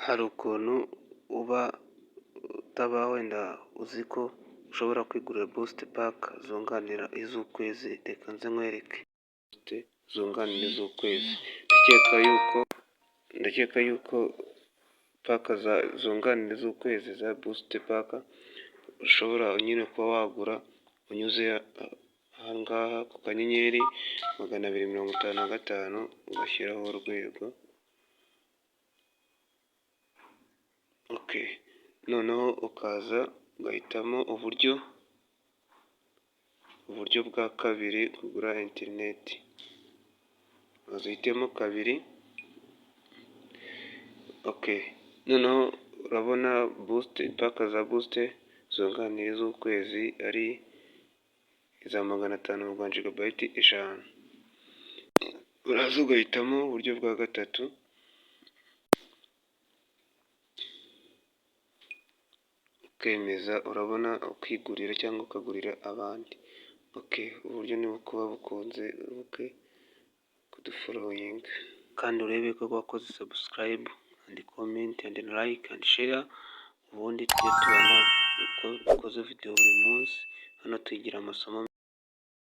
Hari ukuntu uba utaba wenda uzi ko ushobora kwigurira busite paka zunganira iz'ukwezi, reka nze nkwereke zunganira iz'ukwezi. Ndakeka yuko paka zunganira iz'ukwezi za busite paka ushobora nyine kuba wagura unyuze aha ngaha ku kanyenyeri 255 ugashyiraho urwego. Noneho ukaza ugahitamo uburyo bwa kabiri kugura interineti, uhitemo kabiri. Noneho urabona busite paka za busite zunganira iz'ukwezi ari iza 500 jigabayiti 5. Uraza ugahitamo uburyo bwa gatatu ukemeza, urabona ukigurira cyangwa ukagurira abandi. Uburyo ni bukuba bukunze wibuke kuduforoyinga kandi urebe ko wakoze subscribe and comment and like and share, ubundi tujye tubona uko dukoze video buri munsi. Hano tugira amasomo.